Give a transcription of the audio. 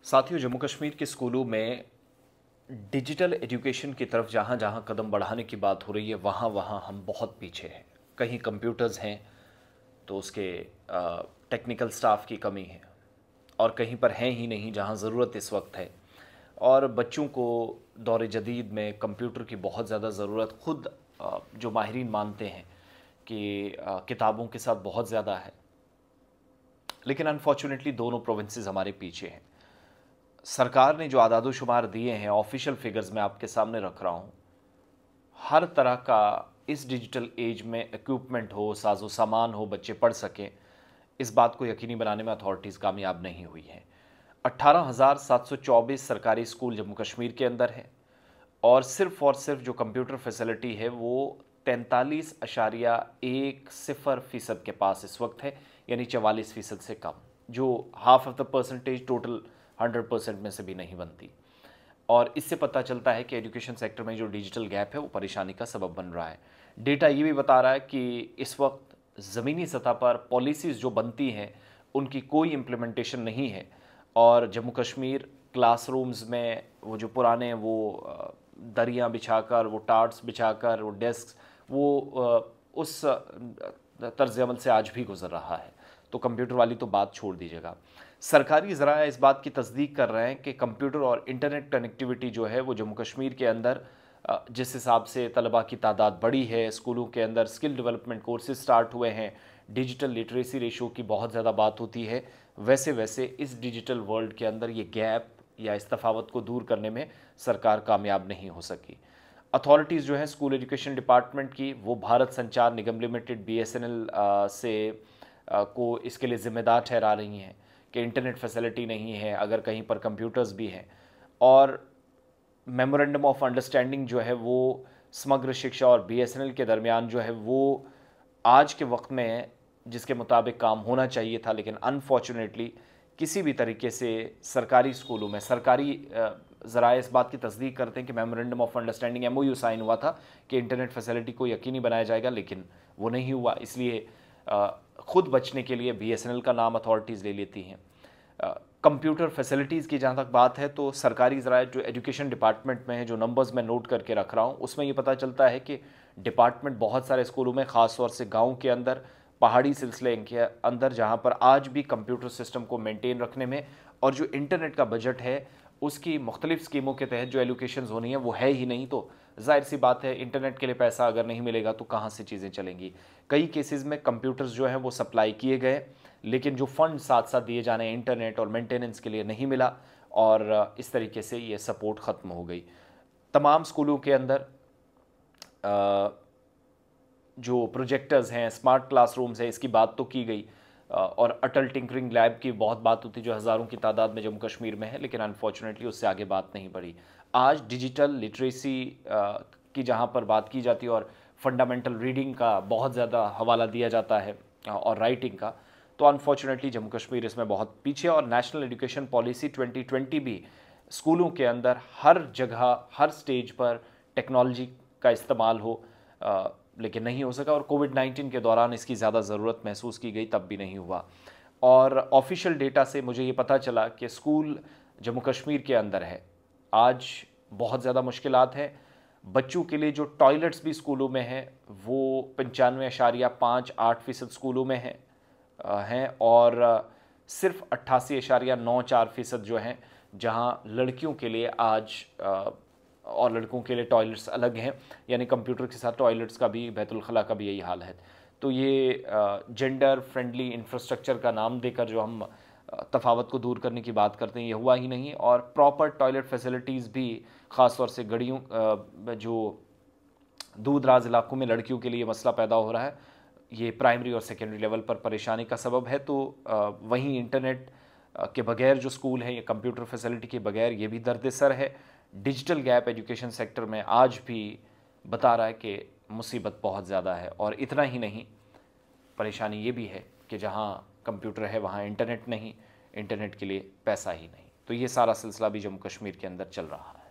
साथियों, जम्मू कश्मीर के स्कूलों में डिजिटल एजुकेशन की तरफ जहाँ जहाँ कदम बढ़ाने की बात हो रही है, वहाँ वहाँ हम बहुत पीछे हैं। कहीं कंप्यूटर्स हैं तो उसके टेक्निकल स्टाफ की कमी है, और कहीं पर हैं ही नहीं जहाँ ज़रूरत इस वक्त है। और बच्चों को दौर जदीद में कंप्यूटर की बहुत ज़्यादा ज़रूरत खुद जो माहिरीन मानते हैं कि किताबों के साथ बहुत ज़्यादा है। लेकिन अनफॉर्चुनेटली दोनों प्रोविंसेस हमारे पीछे हैं। सरकार ने जो आदाद-ओ-शुमार दिए हैं, ऑफिशियल फिगर्स मैं आपके सामने रख रहा हूँ। हर तरह का इस डिजिटल एज में इक्विपमेंट हो, साजो सामान हो, बच्चे पढ़ सकें, इस बात को यकीनी बनाने में अथॉरिटीज़ कामयाब नहीं हुई हैं। 18,724 सरकारी स्कूल जम्मू कश्मीर के अंदर हैं, और सिर्फ जो कंप्यूटर फैसिलिटी है वो 43.10% के पास इस वक्त है, यानी 44% से कम, जो half of the percentage total 100% में से भी नहीं बनती। और इससे पता चलता है कि एजुकेशन सेक्टर में जो डिजिटल गैप है वो परेशानी का सबब बन रहा है। डेटा ये भी बता रहा है कि इस वक्त ज़मीनी सतह पर पॉलिसीज़ जो बनती हैं उनकी कोई इम्प्लीमेंटेशन नहीं है, और जम्मू कश्मीर क्लासरूम्स में वो जो पुराने वो दरियाँ बिछाकर, वो टार्ट्स बिछाकर, वो डेस्क, वो उस तर्ज अमल से आज भी गुजर रहा है। तो कंप्यूटर वाली तो बात छोड़ दीजिएगा। सरकारी ज़राया इस बात की तस्दीक कर रहे हैं कि कंप्यूटर और इंटरनेट कनेक्टिविटी जो है वो जम्मू कश्मीर के अंदर जिस हिसाब से तलबा की तादाद बढ़ी है, स्कूलों के अंदर स्किल डेवलपमेंट कोर्सेज स्टार्ट हुए हैं, डिजिटल लिटरेसी रेशो की बहुत ज़्यादा बात होती है, वैसे वैसे इस डिजिटल वर्ल्ड के अंदर ये गैप या इस तफावत को दूर करने में सरकार कामयाब नहीं हो सकी। अथॉरिटीज़ जो हैं स्कूल एजुकेशन डिपार्टमेंट की, वो भारत संचार निगम लिमिटेड BSNL से को इसके लिए ज़िम्मेदार ठहरा रही हैं कि इंटरनेट फैसिलिटी नहीं है, अगर कहीं पर कंप्यूटर्स भी हैं। और मेमोरेंडम ऑफ अंडरस्टैंडिंग जो है वो समग्र शिक्षा और BSNL के दरमियान जो है वो आज के वक्त में जिसके मुताबिक काम होना चाहिए था, लेकिन अनफॉर्चुनेटली किसी भी तरीके से सरकारी स्कूलों में सरकारी ज़राए इस बात की तस्दीक करते हैं कि memorandum of understanding MOU sign हुआ था कि इंटरनेट फैसिलिटी को यकीनी बनाया जाएगा, लेकिन वो नहीं हुआ। इसलिए खुद बचने के लिए BSNL का नाम अथॉरिटीज़ ले लेती हैं। कंप्यूटर फैसिलिटीज़ की जहाँ तक बात है तो सरकारी ज़राए जो एजुकेशन डिपार्टमेंट में है, जो नंबर्स मैं नोट करके रख रहा हूँ, उसमें ये पता चलता है कि डिपार्टमेंट बहुत सारे स्कूलों में, ख़ास तौर से गाँव के अंदर, पहाड़ी सिलसिले के अंदर, जहाँ पर आज भी कंप्यूटर सिस्टम को मेंटेन रखने में और जो इंटरनेट का बजट है उसकी मुख्तलिफ स्कीमों के तहत जो एलोकेशंस होनी है वो है ही नहीं। तो जाहिर सी बात है, इंटरनेट के लिए पैसा अगर नहीं मिलेगा तो कहाँ से चीज़ें चलेंगी। कई केसेस में कंप्यूटर्स जो हैं वो सप्लाई किए गए, लेकिन जो फंड साथ साथ दिए जाने इंटरनेट और मेंटेनेंस के लिए नहीं मिला, और इस तरीके से ये सपोर्ट ख़त्म हो गई। तमाम स्कूलों के अंदर जो प्रोजेक्टर्स हैं, स्मार्ट क्लासरूम्स हैं, इसकी बात तो की गई, और अटल टिंकरिंग लैब की बहुत बात होती जो हज़ारों की तादाद में जम्मू कश्मीर में है, लेकिन अनफॉर्चुनेटली उससे आगे बात नहीं बढ़ी। आज डिजिटल लिटरेसी की जहाँ पर बात की जाती है और फंडामेंटल रीडिंग का बहुत ज़्यादा हवाला दिया जाता है और राइटिंग का, तो अनफॉर्चुनेटली जम्मू कश्मीर इसमें बहुत पीछे। और नेशनल एजुकेशन पॉलिसी 2020 भी स्कूलों के अंदर हर जगह, हर स्टेज पर टेक्नोलॉजी का इस्तेमाल हो, लेकिन नहीं हो सका। और कोविड-19 के दौरान इसकी ज़्यादा ज़रूरत महसूस की गई, तब भी नहीं हुआ। और ऑफिशियल डेटा से मुझे ये पता चला कि स्कूल जम्मू कश्मीर के अंदर है आज बहुत ज़्यादा मुश्किलात हैं। बच्चों के लिए जो टॉयलेट्स भी स्कूलों में हैं वो 95.58% स्कूलों में हैं, और सिर्फ 88.94% जो हैं जहां लड़कियों के लिए आज और लड़कों के लिए टॉयलेट्स अलग हैं, यानी कंप्यूटर के साथ टॉयलेट्स का भी, बैतुल खला का भी यही हाल है। तो ये जेंडर फ्रेंडली इंफ्रास्ट्रक्चर का नाम देकर जो हम तफावत को दूर करने की बात करते हैं, ये हुआ ही नहीं। और प्रॉपर टॉयलेट फैसिलिटीज़ भी, ख़ास तौर से गड़ियों जो दूर दराज इलाकों में लड़कियों के लिए मसला पैदा हो रहा है, ये प्राइमरी और सेकेंडरी लेवल पर परेशानी का सबब है। तो वहीं इंटरनेट के बगैर जो स्कूल है, या कंप्यूटर फैसिलिटी के बगैर, ये भी दर्द सर है। डिजिटल गैप एजुकेशन सेक्टर में आज भी बता रहा है कि मुसीबत बहुत ज़्यादा है। और इतना ही नहीं, परेशानी ये भी है कि जहाँ कंप्यूटर है वहाँ इंटरनेट नहीं, इंटरनेट के लिए पैसा ही नहीं। तो ये सारा सिलसिला भी जम्मू कश्मीर के अंदर चल रहा है।